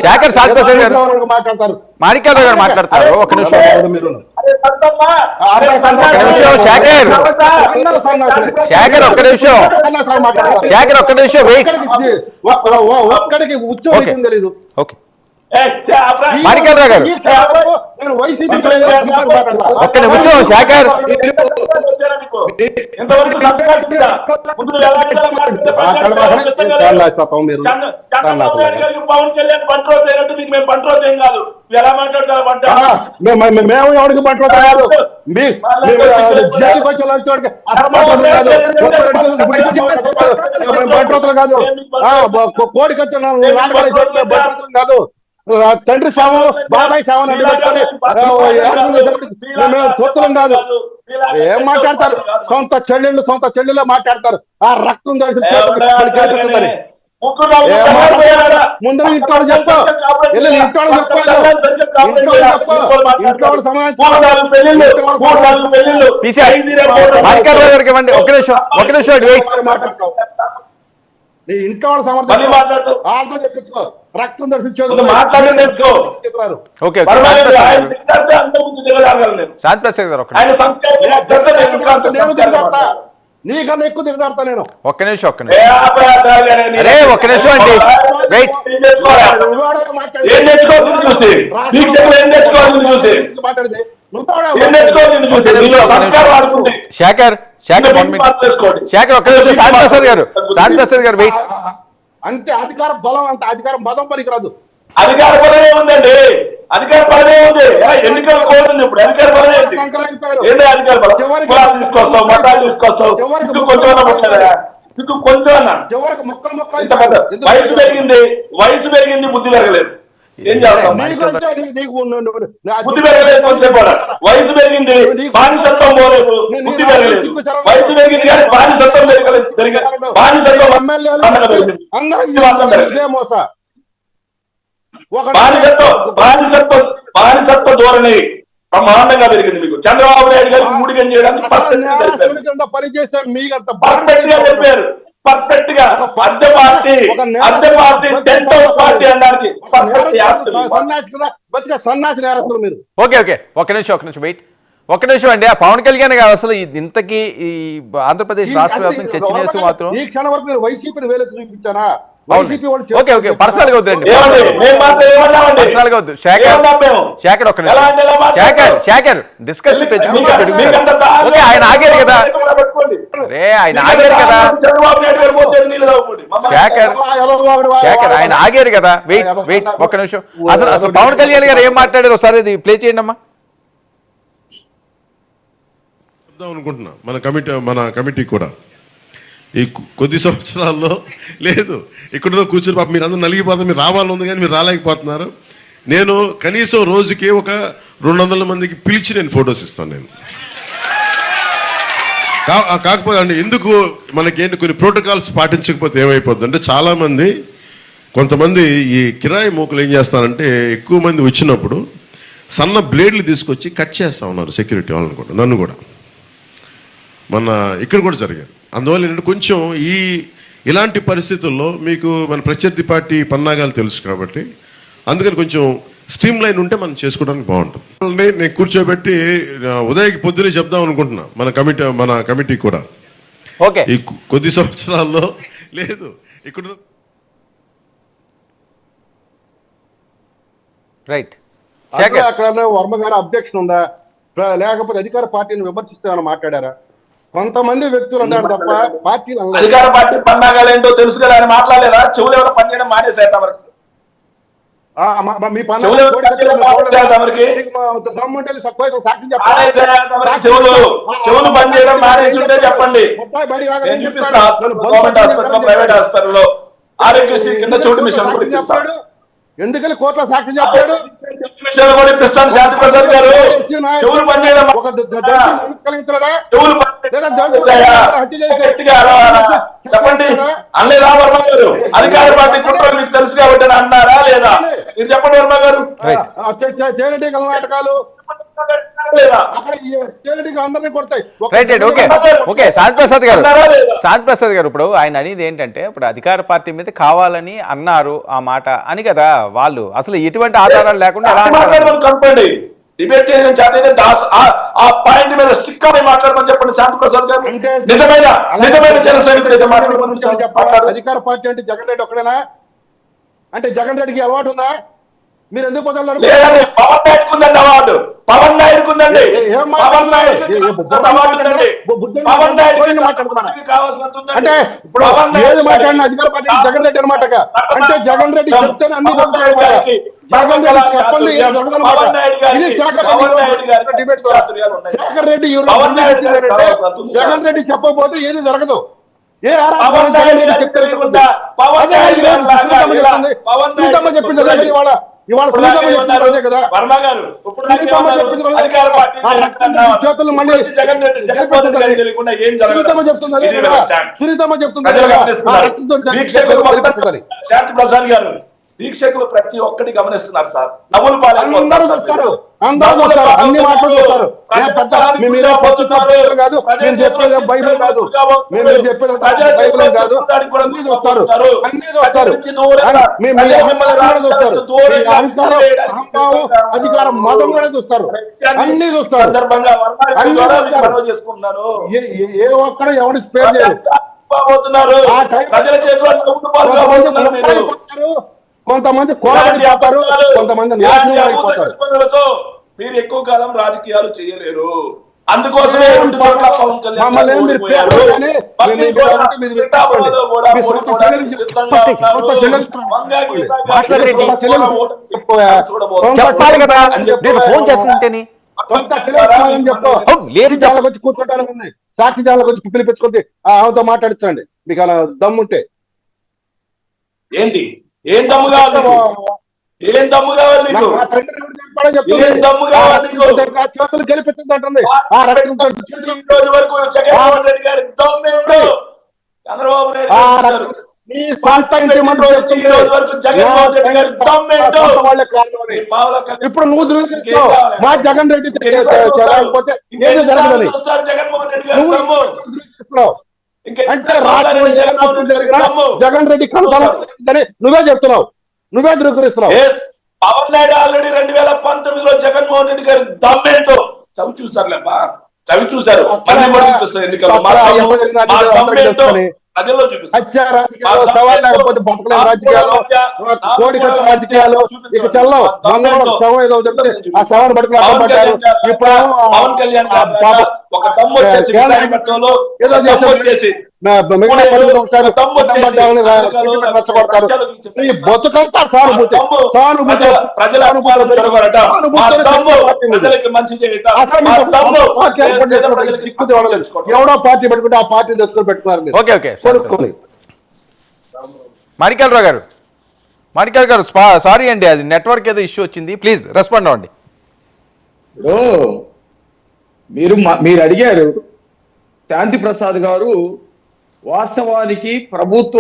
శేఖర్ సాత్ప్రసాద్ గారు మాణిక్యాలరావు గారు మాట్లాడతారు. ఒక నిమిషం శేఖర్ ఒక్క నిమిషం వెయిట్. ఓకే మాణిక్యాలరావు గారు ఒక్క నిమిషం. శేఖర్ పవన్ కళ్యాణ్ బంట్రోజ్ అయినట్టు మీకు మేము బంట్రోజ్ ఏం కాదు. ఎలా మాట్లాడతారు మేము ఎవరికి బంట్రోజ్ కాదు. బంట్రోతులు కాదు. కోడికచ్చు కాదు. తండ్రి సాము బాబాయ్ సాము తొత్తులం కాదు. ఏం మాట్లాడతారు? సొంత చెల్లెళ్ళు మాట్లాడతారు. ఆ రక్తం తెలిసి ముందు ఇంట్లో చెప్పు. ఇంట్లో ఇంట్లో సమర్థం చెప్పించుకో. రక్తం దర్శించు నీకన్నా ఎక్కువ దిగజారుతా నేను. ఒక్క నిమిషం అండి వెయిట్. శేఖర్ ఒక్క నిమిషం. శాంతిప్రసాద్ గారు వెయిట్. అంతే అధికార బలం. అంత అధికారం బలం పనికిరాదు. అధికార బలమే ఉందండి. అధికార బలమే ఉంది. ఎన్నికల కోడ్ ఉంది. ఇప్పుడు అధికార బలం ఏంటి? అధికార బలం తీసుకొస్తావు, మఠాలు తీసుకొస్తావు. కొంచెం వయసు పెరిగింది బుద్ధి పెరగలేదు. ఏం చేస్తాం? బుద్ధి పెరగలేదు. కొంచెం కూడా వయసు పెరిగింది, బానిసత్వం పోలేదు. బుద్ధి పెరగలేదు. వయసు పెరిగింది కానీ బానిసత్వం బానిసత్వ ధోరణి బ్రహ్మాండంగా పెరిగింది మీకు. చంద్రబాబు నాయుడు గారికి మూడిగం చేయడానికి పర్ఫెక్ట్ గా చెప్పారు. పర్ఫెక్ట్ గా అద్దె పార్టీ టెంట్ హౌస్ పార్టీ అనడానికి సన్నాసి నేరస్తులు మీరు. ఓకే ఒక్క నిమిషం వెయిట్. ఒక్క నిమిషం అండి. ఆ పవన్ కళ్యాణ్ గారు అసలు ఇంతకీ ఈ ఆంధ్రప్రదేశ్ రాష్ట్ర వ్యాప్తంగా చర్చ చేస్తూ మాత్రం ఈ క్షణం వరకు మీరు వైసీపీని వేలెత్తి చూపించారా? ఓకే పర్సనల్ గా వద్దండి. పర్సనల్ గా వద్దు. శేఖర్ ఒక్క నిమిషం. శేఖర్ డిస్కషన్ పెంచుకుంటారు. ఓకే ఆయన ఆగారు కదా. ఆయన ఆగారు కదా. శేఖర్ ఆయన ఆగారు కదా. వెయిట్ ఒక్క నిమిషం. అసలు పవన్ కళ్యాణ్ గారు ఏం మాట్లాడారు ఒకసారి అది ప్లే చేయండి అమ్మా. అనుకుంటున్నా మన కమిటీ కూడా ఈ కొద్ది సంవత్సరాల్లో లేదు ఇక్కడ కూర్చొని పాప మీరు అందరూ నలిగిపోతారు. మీరు రావాలని ఉంది కానీ మీరు రాలేకపోతున్నారు. నేను కనీసం రోజుకి ఒక 200 మందికి పిలిచి నేను ఫొటోస్ ఇస్తాను. నేను కాకపోతే అండి ఎందుకు మనకేంటి కొన్ని ప్రోటోకాల్స్ పాటించకపోతే ఏమైపోద్ది అంటే చాలామంది కొంతమంది ఈ కిరాయి మూకలు ఏం చేస్తారంటే ఎక్కువ మంది వచ్చినప్పుడు సన్న బ్లేడ్లు తీసుకొచ్చి కట్ చేస్తూ ఉన్నారు సెక్యూరిటీ వాళ్ళని కూడా, నన్ను కూడా. మన ఇక్కడ కూడా జరిగారు. అందువల్ల ఏంటంటే కొంచెం ఇలాంటి పరిస్థితుల్లో మీకు మన ప్రత్యర్థి పార్టీ పన్నాగాలు తెలుసు కాబట్టి అందుకని కొంచెం స్ట్రీమ్ లైన్ ఉంటే మనం చేసుకోవడానికి బాగుంటుంది. నేను కూర్చోబెట్టి ఉదయకి పొద్దునే చెప్దాం అనుకుంటున్నా మన కమిటీ కూడా. ఓకే ఈ కొద్ది సంవత్సరాల్లో లేదు ఇక్కడ రైట్. అక్కడ వర్మ గారు అబ్జెక్షన్ ఉందా లేకపోతే అధికార పార్టీని విమర్శిస్తామని మాట్లాడారా? కొంతమంది వ్యక్తులు అన్నారు తప్ప పార్టీలు అధికార పార్టీ పన్నాగాలు ఏంటో తెలుసు కదా అని మాట్లాడలేరా? చెవులు ఎవరో పనిచేయడం మానేసేట వరకు మీ చెవులు బంద్ చేయడం మానేస్తుంటే చెప్పండి. గవర్నమెంట్ హాస్పిటల్ ప్రైవేట్ హాస్పిటల్లో ఆరోగ్యశ్రీ కింద చెవుడు మిషన్ చెప్పాడు. ఎందుకని కోర్టులో సాక్ష్యం చెప్పాడు? ఇప్పిస్తాను శాంతిప్రసాద్ గారు. చెవులు బంద్ చేయడం చెప్పండి అనలేదా వర్మ గారు? అధికార పార్టీ కుట్రలు మీకు తెలుసు కాబట్టి అన్నారా లేదా? మీరు చెప్పండి వర్మ గారు. నాటకాలు అక్కడ స్టేట్కి అందరినీ కొడతాయి. Right right okay okay Shantiprasad గారు ఇప్పుడు ఆయన అనేది ఏంటంటే ఇప్పుడు అధికార పార్టీ మీద కావాలని అన్నారు ఆ మాట అని కదా వాళ్ళు అసలు ఎటువంటి ఆధారాలు లేకుండా ఎలా అంటారు? కనుకోండి డిబేట్ చేసిన చేత ఆ పాయింట్ మీద స్టిక్ అని మాట్లాడమని చెప్పండి శాంతిప్రసాద్ గారు. నిజమైన జనసైనికుడు మాట్లాడమని. అధికార పార్టీ అంటే జగన్ రెడ్డి ఒక్కడేనా? అంటే జగన్ రెడ్డికి అలవాటు ఉందా? మీరు ఎందుకు వదలరు? పవన్ నాయుడుకు ఉందండి అవార్డు. పవన్ నాయుడుకు ఉందండి. అంటే ఇప్పుడు ఏది మాట్లాడిన అధికార పార్టీ జగన్ రెడ్డి అనమాట. అంటే జగన్ రెడ్డి చెప్తేనే అన్ని జగన్ రెడ్డి చెప్పండి ఇది డిబేట్ జగన్ రెడ్డి జగన్ రెడ్డి చెప్పకపోతే ఏది జరగదు. ఏ చెప్తారు చెప్పింది ఇవాళ కదా వర్మ గారు చేతులు మళ్ళీ సునీతమ్మ చెప్తుంది ప్రసాద్ గారు వీక్షకులు ప్రతి ఒక్కటి గమనిస్తున్నారు సార్. నవ్వులు అందరూ చూస్తారు, అందరూ చూస్తారు, అన్ని మాటలు చూస్తారు. కాదు నేను చెప్పేది బైబిల్ కాదు, మేము చెప్పేది బైబిల్ కాదు. అన్ని చూస్తారు, అన్ని చూస్తారు, చూస్తారు. అహంభావం అధికారం మతం కూడా చూస్తారు, అన్ని చూస్తారు. ఏ ఒక్కరు ఎవరు స్పేర్ చేయరు. కొంతమంది కోలబడిపోతారు, కొంతమంది నాశనం అయిపోతారు. మీరు ఎక్కువ కాలం రాజకీయాలు చేయలేరు. అందుకోసమే చెప్పాలి కదా, నేను ఫోన్ చేస్తుంటేని వచ్చి కూర్చోటానికి ఉన్నాయి. సాక్షి జాలకు వచ్చి పిలిపించుకుంది ఆమెతో మాట్లాడించండి మీకు అలా దమ్ముంటే. ఏంటి ఏం దమ్ము కావాలి? ఏం దమ్ము కావాలి నీకు? చేతులు గెలిపించిందంటుంది. రోజు వరకు జగన్మోహన్ రెడ్డి గారి దమ్మేంటో చంద్రబాబు నాయుడు నీ సొంత ఇంటి ముందు ఇప్పుడు నువ్వు ధృవీకరిస్తావు మా జగన్ రెడ్డి లేకపోతే ఏదో జరగదని అంటే జగన్ రెడ్డి కొనసాగుతుందని నువ్వే చెప్తున్నావు, నువ్వే ధృవీకరిస్తున్నావు. పవన్ నాయుడు ఆల్రెడీ 2019లో జగన్మోహన్ రెడ్డి గారి దమ్మేంటో చవి చూస్తారులేపా, చవి చూస్తారు. సవాల్ లేకపోతే బతకలేని రాజకీయాలు, కోడికట్టు రాజకీయాలు ఇక చల్లవు. శవం ఏదో చెప్తే ఆ శవాన్ని పట్టుకుని అడ్డం పడ్డారు. ఇప్పుడు పవన్ కళ్యాణ్ ఒక దమ్ము ఏదో చేసి రెచ్చగొడతారు. ఈ బతుకంతా సానుభూతి, సానుభూతి ఎవడో పార్టీ పెట్టుకుంటే ఆ పార్టీ తెచ్చుకొని పెట్టుకున్నారు. ఓకే ఓకే మాణిక్యాలరావు గారు, మాణిక్యాల గారు సారీ అండి, అది నెట్వర్క్ ఏదో ఇష్యూ వచ్చింది, ప్లీజ్ రెస్పాండ్ అవ్వండి. మీరు అడిగారు శాంతి ప్రసాద్ గారు, వాస్తవానికి ప్రభుత్వం